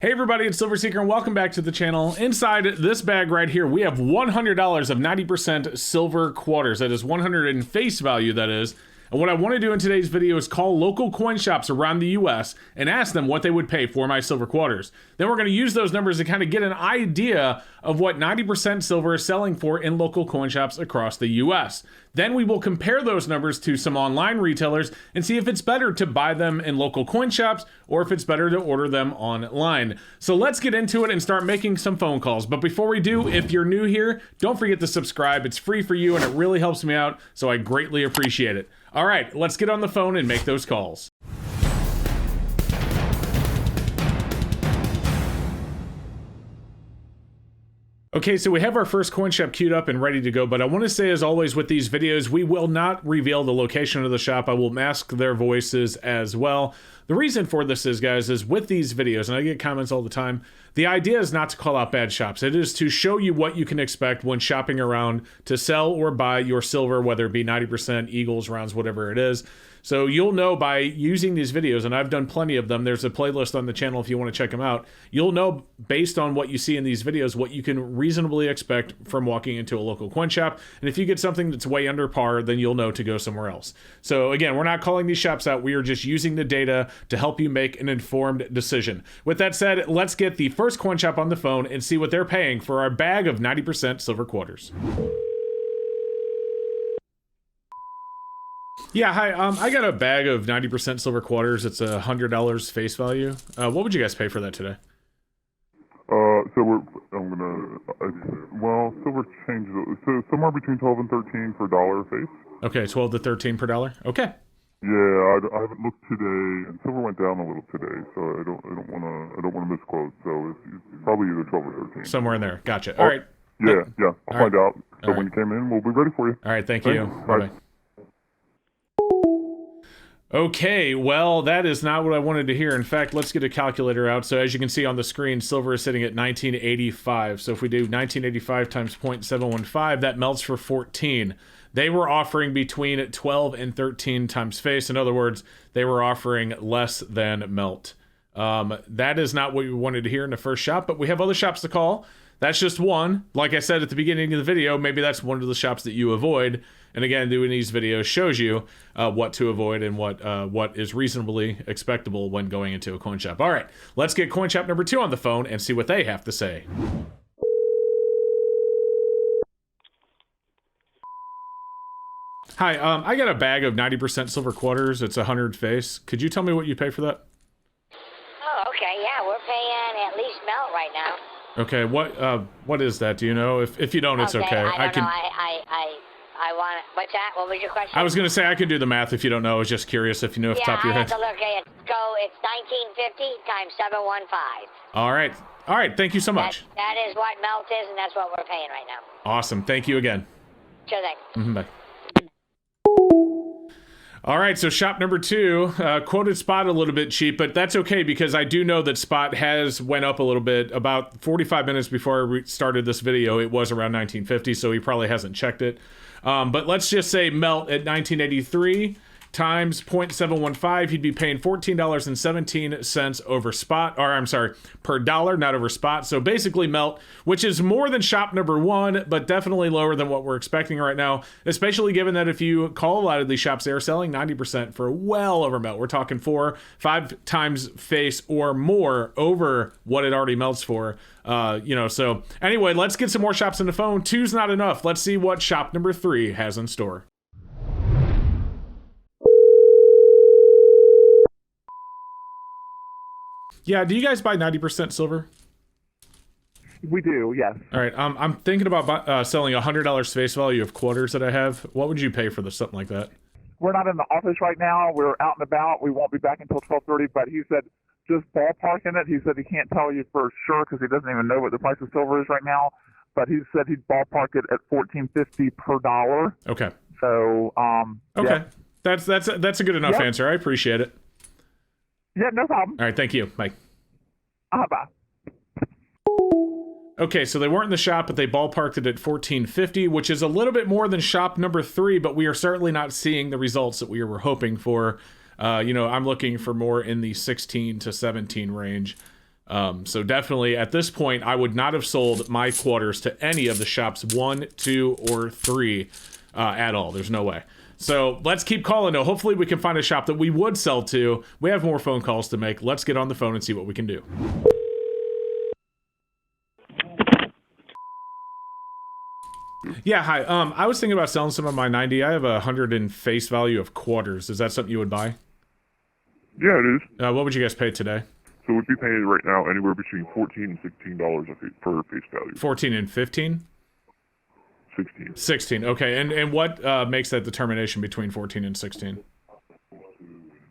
Hey everybody, it's Silver Seeker and welcome back to the channel. Inside this bag right here, we have $100 of 90% silver quarters. That is 100 in face value, that is. And what I want to do in today's video is call local coin shops around the US and ask them what they would pay for my silver quarters. Then we're going to use those numbers to kind of get an idea of what 90% silver is selling for in local coin shops across the US. Then we will compare those numbers to some online retailers and see if it's better to buy them in local coin shops or if it's better to order them online. So let's get into it and start making some phone calls. But before we do, if you're new here, don't forget to subscribe. It's free for you and it really helps me out, so I greatly appreciate it. All right, let's get on the phone and make those calls. Okay, so we have our first coin shop queued up and ready to go, but I want to say, as always with these videos, we will not reveal the location of the shop. I will mask their voices as well. The reason for this is, guys, is with these videos, and I get comments all the time, the idea is not to call out bad shops. It is to show you what you can expect when shopping around to sell or buy your silver, whether it be 90%, eagles, rounds, whatever it is. So you'll know by using these videos, and I've done plenty of them. There's a playlist on the channel if you want to check them out. You'll know based on what you see in these videos what you can reasonably expect from walking into a local coin shop. And if you get something that's way under par, then you'll know to go somewhere else. So again, we're not calling these shops out. We are just using the data to help you make an informed decision. With that said, let's get the first coin shop on the phone and see what they're paying for our bag of 90% silver quarters. Yeah, hi. I got a bag of 90% silver quarters. It's $100 face value. What would you guys pay for that today? Silver changes, so somewhere between 12 and 13 per dollar face. Okay, 12 to 13 per dollar. Okay. Yeah, I haven't looked today, and silver went down a little today, so I don't want to misquote. So it's probably either 12 or 13. Somewhere in there. Gotcha. All right. Yeah. I'll find out. So All when you came in, we'll be ready for you. All right. Thank you. Bye. Okay, well, that is not what I wanted to hear. In fact, let's get a calculator out. So as you can see on the screen, silver is sitting at 1985. So if we do 1985 times 0.715, that melts for 14. They were offering between 12 and 13 times face. In other words, they were offering less than melt. That is not what we wanted to hear in the first shop, but we have other shops to call. That's just one. Like I said at the beginning of the video, maybe that's one of the shops that you avoid. And again, doing these videos shows you what to avoid and what is reasonably expectable when going into a coin shop. All right, let's get coin shop number 2 on the phone and see what they have to say. Hi, I got a bag of 90% silver quarters. It's 100 face. Could you tell me what you pay for that? Oh, okay. Yeah, we're paying at least melt right now. Okay, what is that? Do you know? If you don't, it's okay. I don't know. I want it. What's that? What was your question? I was going to say I can do the math if you don't know. I was just curious if you knew off the top of your head. Yeah, I have to look. It's 1950 times 715. All right. Thank you so much. That is what melt is, and that's what we're paying right now. Awesome. Thank you again. Sure thing. Bye. All right, so shop number 2, quoted Spot a little bit cheap, but that's okay because I do know that Spot has went up a little bit. About 45 minutes before I started this video, it was around 1950, so he probably hasn't checked it. But let's just say melt at 1983 times 0.715, he'd be paying $14.17 over spot, or I'm sorry, per dollar, not over spot. So basically melt, which is more than shop number 1, but definitely lower than what we're expecting right now, especially given that if you call a lot of these shops, they're selling 90% for well over melt. We're talking 4-5 times face or more over what it already melts for. So anyway, let's get some more shops on the phone. 2's not enough. Let's see what shop number 3 has in store. Yeah, do you guys buy 90% silver? We do, yes. All right, I'm thinking about selling $100 face value of quarters that I have. What would you pay for something like that? We're not in the office right now. We're out and about. We won't be back until 12:30, but he said just ballparking it. He said he can't tell you for sure because he doesn't even know what the price of silver is right now, but he said he'd ballpark it at $14.50 per dollar. Okay. So, okay. Yeah. That's a good enough answer. I appreciate it. Yeah, no problem. All right, thank you. Bye. Bye. Okay, so they weren't in the shop, but they ballparked it at $14.50, which is a little bit more than shop number 3, but we are certainly not seeing the results that we were hoping for. I'm looking for more in the 16 to 17 range. So definitely at this point, I would not have sold my quarters to any of the shops 1, 2, or 3 at all. There's no way. So let's keep calling though. Hopefully we can find a shop that we would sell to. We have more phone calls to make. Let's get on the phone and see what we can do. Yeah, hi. I was thinking about selling some of my 90. I have 100 in face value of quarters. Is that something you would buy? Yeah, it is. What would you guys pay today? So we'd be paying right now anywhere between $14 and $16 per face value. 14 and 15? 16. 16. Okay. And what makes that determination between 14 and 16?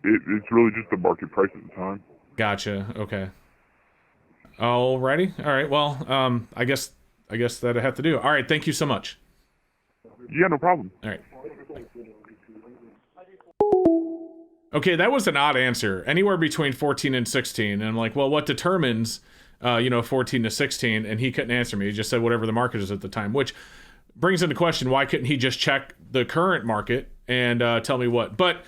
It's really just the market price at the time. Gotcha. Okay. Alrighty. All right. Well, I guess that I have to do. All right. Thank you so much. Yeah, no problem. All right. Okay, that was an odd answer. Anywhere between 14 and 16. And I'm like, well, what determines, 14 to 16? And he couldn't answer me. He just said whatever the market is at the time, which brings into question, why couldn't he just check the current market and tell me what? But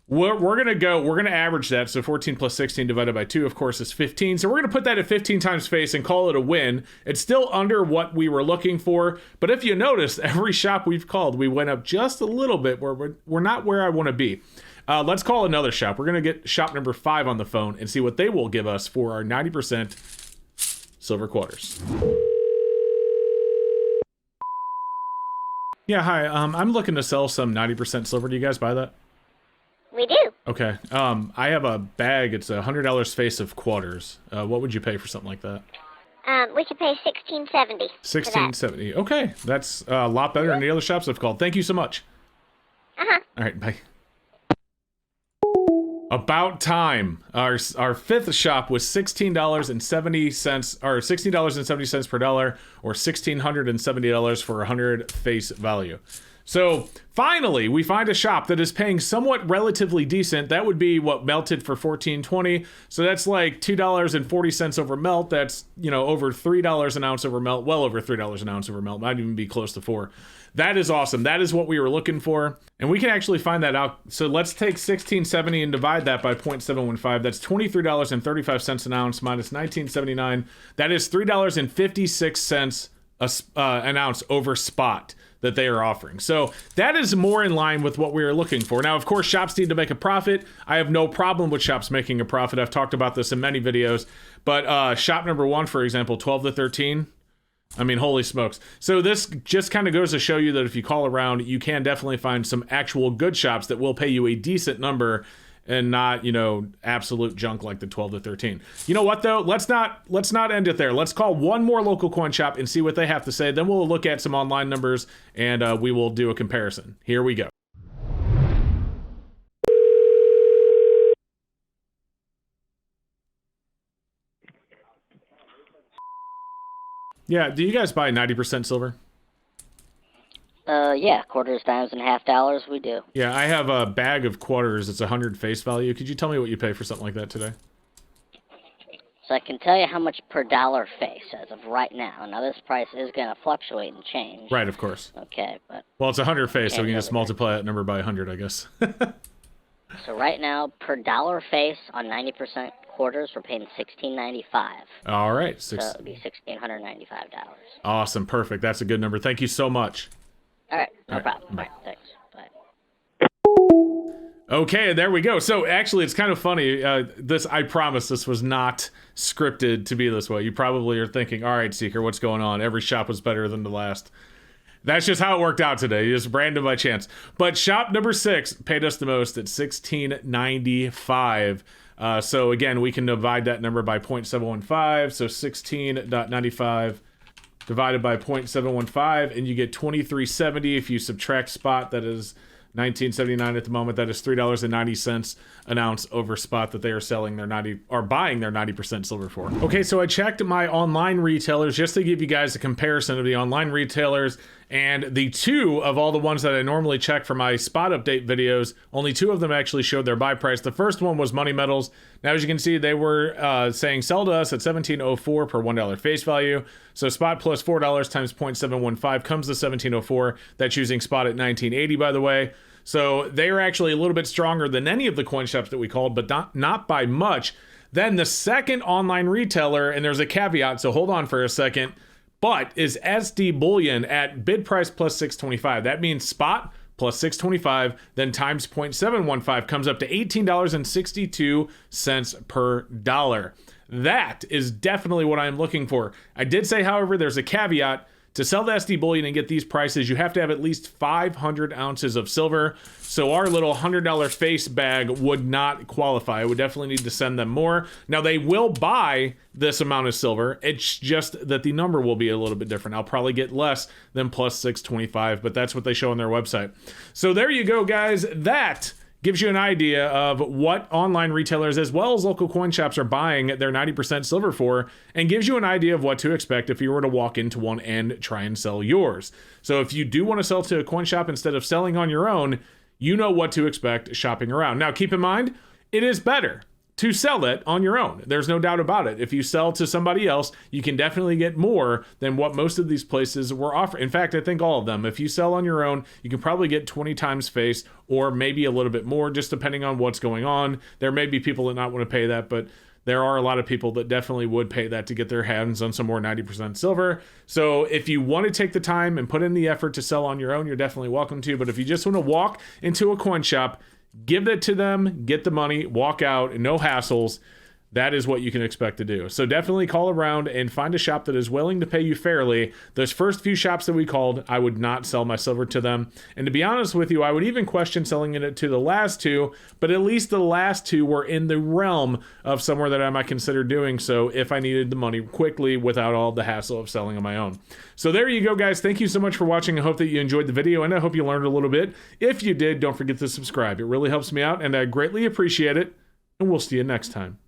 we're going to average that. So 14 plus 16 divided by 2, of course, is 15. So we're going to put that at 15 times face and call it a win. It's still under what we were looking for. But if you notice, every shop we've called, we went up just a little bit where we're not where I want to be. Let's call another shop. We're going to get shop number 5 on the phone and see what they will give us for our 90% silver quarters. Yeah, hi. I'm looking to sell some 90% silver. Do you guys buy that? We do. Okay. I have a bag. It's $100 face of quarters. What would you pay for something like that? We could pay $16.70. $16.70. Okay, that's a lot better than the other shops I've called. Thank you so much. Uh-huh. All right, bye. About time. Our 5th shop was $16.70 or $16.70 per dollar, or $1,670 for 100 face value. So finally, we find a shop that is paying somewhat relatively decent. That would be what melted for $14.20. So that's like $2.40 over melt. That's, over $3 an ounce over melt. Well over $3 an ounce over melt. Might even be close to $4. That is awesome. That is what we were looking for. And we can actually find that out. So let's take $16.70 and divide that by 0.715. That's $23.35 an ounce minus $19.79. That is $3.56 an ounce over spot that they are offering. So that is more in line with what we are looking for. Now, of course, shops need to make a profit. I have no problem with shops making a profit. I've talked about this in many videos. But shop number 1, for example, 12 to 13. I mean, holy smokes. So this just kind of goes to show you that if you call around, you can definitely find some actual good shops that will pay you a decent number and not, absolute junk like the 12 to 13. You know what though? Let's not end it there. Let's call one more local coin shop and see what they have to say. Then we'll look at some online numbers and we will do a comparison. Here we go. Yeah, do you guys buy 90% silver? Yeah, quarters, dimes, and half dollars, we do. Yeah, I have a bag of quarters. It's 100 face value. Could you tell me what you pay for something like that today? So I can tell you how much per dollar face as of right now. Now, this price is going to fluctuate and change. Right, of course. Okay, but... Well, it's 100 face, so we can just multiply that number by 100, I guess. So right now, per dollar face on 90% quarters, we're paying $16.95. All right. So it would be $1,695. Awesome. Perfect. That's a good number. Thank you so much. All right. No right, problem. bye. All right, thanks. Bye. Okay, there we go. So actually, it's kind of funny. I promise this was not scripted to be this way. You probably are thinking, all right, Seeker, what's going on? Every shop was better than the last. That's just how it worked out today. Just random by chance. But shop number 6 paid us the most at $16.95. So again, we can divide that number by 0.715. So 16.95 divided by 0.715, and you get $23.70. If you subtract spot, that is $19.79 at the moment. That is $3.90 an ounce over spot that they are selling their buying their 90% silver for. Okay, so I checked my online retailers just to give you guys a comparison of the online retailers, and the 2 of all the ones that I normally check for my spot update videos, only 2 of them actually showed their buy price. The first one was Money Metals. Now, as you can see, they were saying sell to us at $17.04 per $1 face value. So spot plus $4 times 0.715 comes to $17.04. That's using spot at $19.80, by the way. So they are actually a little bit stronger than any of the coin shops that we called, but not by much. Then the second online retailer, and there's a caveat, so hold on for a second, but is SD Bullion at bid price plus 625. That means spot plus 625, then times 0.715 comes up to $18.62 per dollar. That is definitely what I'm looking for. I did say, however, there's a caveat. To sell the SD Bullion and get these prices, you have to have at least 500 ounces of silver. So our little $100 face bag would not qualify. I would definitely need to send them more. Now, they will buy this amount of silver. It's just that the number will be a little bit different. I'll probably get less than plus 625, but that's what they show on their website. So there you go, guys. That gives you an idea of what online retailers as well as local coin shops are buying their 90% silver for, and gives you an idea of what to expect if you were to walk into one and try and sell yours. So if you do want to sell to a coin shop instead of selling on your own, you know what to expect shopping around. Now, keep in mind, it is better to sell it on your own. There's no doubt about it. If you sell to somebody else, you can definitely get more than what most of these places were offering. In fact, I think all of them. If you sell on your own, you can probably get 20 times face or maybe a little bit more, just depending on what's going on. There may be people that not want to pay that, but there are a lot of people that definitely would pay that to get their hands on some more 90% silver. So if you want to take the time and put in the effort to sell on your own, you're definitely welcome to. But if you just want to walk into a coin shop, give it to them, get the money, walk out, no hassles. That is what you can expect to do. So definitely call around and find a shop that is willing to pay you fairly. Those first few shops that we called, I would not sell my silver to them. And to be honest with you, I would even question selling it to the last two, but at least the last two were in the realm of somewhere that I might consider doing so if I needed the money quickly without all the hassle of selling on my own. So there you go, guys. Thank you so much for watching. I hope that you enjoyed the video, and I hope you learned a little bit. If you did, don't forget to subscribe. It really helps me out, and I greatly appreciate it, and we'll see you next time.